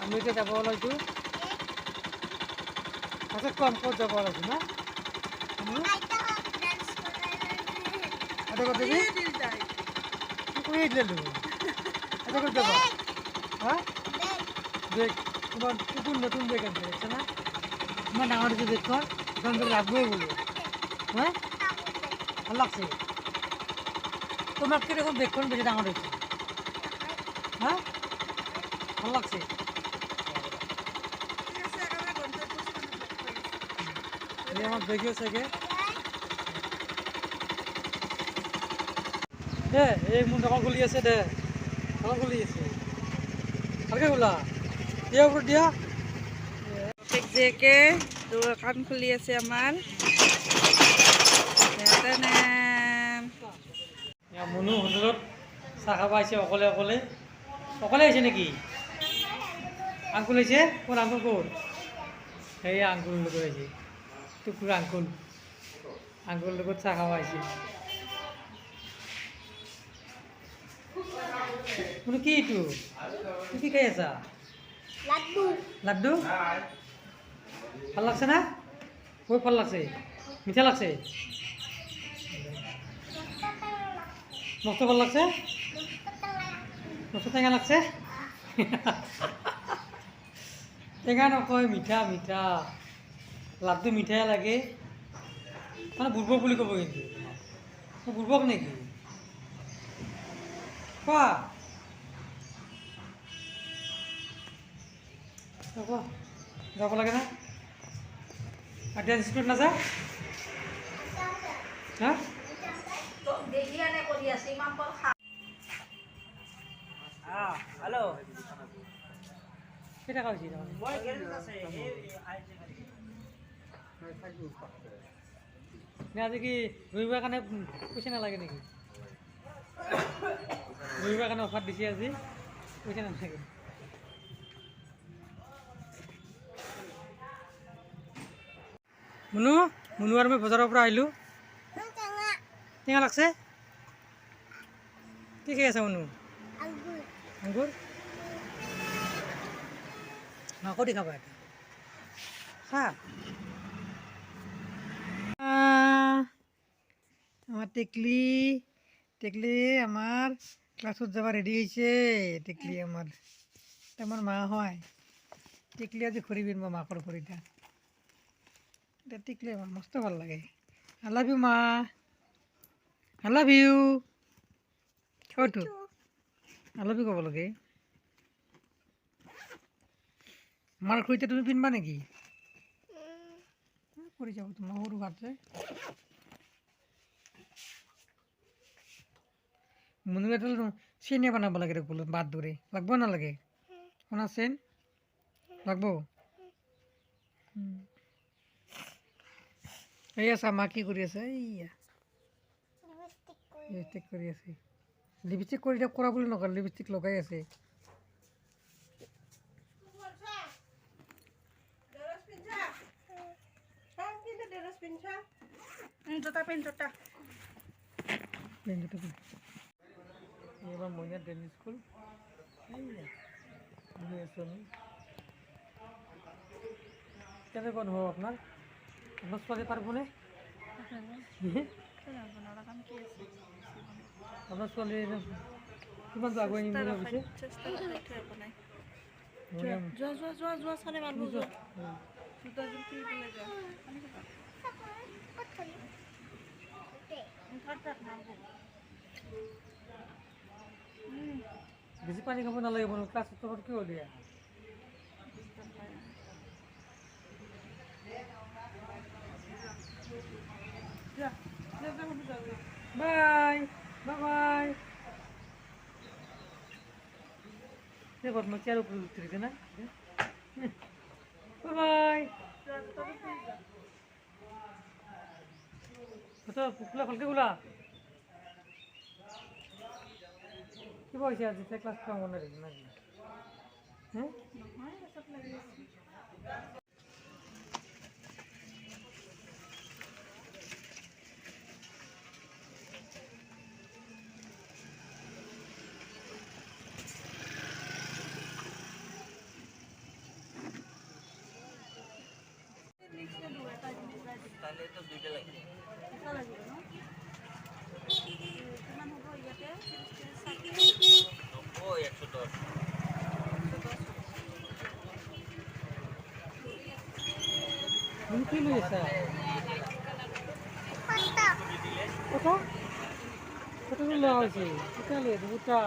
আমি এতিয়া যাব ওলাইছোঁ পাছত কম ক'ত যাব ওলাইছোঁ না এটা কথা দিবি কি কৰি দিলে এটা ক'ত যাবা হা বেগ তোমার কুকুর নতুন বেগ আনছে দেখছো না তোমার ডাঙর যে বেগখন এখন বেগ লাগবেই বলে হ্যাঁ ভালো লাগছে তোমার কিরকম বেগখন বেশি ডাঙর হয়েছে হ্যাঁ ভালো লাগছে আমার বেগে থেকে দে এই মুন্ডাখন খুলি আছে দে তখন খুলি আছে ভালকে খোলা দিয়া উপর দিয়া জীয়েকে দোকান খুলি আছে আমাৰ মনু হোটেলত চাহ খাব আহিছে অকলে অকলে অকলে আহিছে নেকি আংকুল আহিছে কোন আংকুল ক'ত সেই আংকুল লগত আহিছে টুকুৰ আংকুল লগত চাহ খাব আহিছে মনু কি এইটো তুমি কি খাই আছা লাড্ডু ভাল লাগছে না বহুত ভাল লাগছে মিঠা লাগছে মস্ত ভাল লাগছে মস্ত টেঙা লাগছে টেঙা নকয় মিঠা মিঠা লাড্ডু মিঠাই লাগে মানে বুৰ্বক বুলি ক'ব কিন্তু বুৰ্বক নেকি কোৱা যাব লাগে না এতিয়া স্কুলত নাযায় হা हेलो কেইটা খাইছি আজি কি ৰবিবাৰ কাৰণে পইচা নালাগে নেকি ৰবিবাৰ কাৰণে অফাৰ দিছে আজি পইচা নালাগে মুনু আৰু মই বজাৰৰ পৰা আহিলোঁ টেঙা লাগছে কি খাই আছা মুনু আঙ্গুর না কটি খাবা এটা খা আমার টেকলি আমার ক্লাসত যাবা রেডি হয়েছে টেকলি আমার মা হয় টেকলি আজি খরিবিন মা মাকর খরিটা এটা টেকলি আমার মস্ত ভাল লাগে আই লাভ ইউ মা I love you Chhotu I love you ক'ব লাগে মাৰ খৰিতে তুমি পিনবা নেকি কৰি যাব তোমাৰ সৰু ভাত যে মুনুৱে চেনিয়ে বনাব লাগে বোলো ভাত দৰে লাগব নালাগে শুনা চেন লাগব এইয়া চা মা কি কৰি আছে এইয়া লিপষ্টিক কৰি আছে লিপষ্টিক কৰি কৰা বুলি নকয় লিপষ্টিক লগাই আছে এবাৰ মইনা ডেলি স্কুল কেনেকুৱা হ'ব আপোনাৰ ছোৱালী পাৰবনে আপোনাৰ ছোৱালী কিমান আগুৱাই নিম বুলি ভাবিছে বেছি পানী খাব নালাগে বোলো ক্লাছত তলত কিয় দিয়া বাই বাই চেয়ার উপরে উঠতে না বাই খোলা খোলকে খোলা কি বলছে আজি ক্লাস কেমন নাকি হ্যাঁ তাহলে তো দুইটা লাগবে। দুটা লাগিব ন? কিমান হ'ব ইয়াতে? 90, 110। তুমি কি লৈ আছা? কত? কত লোৱা হৈছে? কেতিয়া লৈ আছে? দুটা।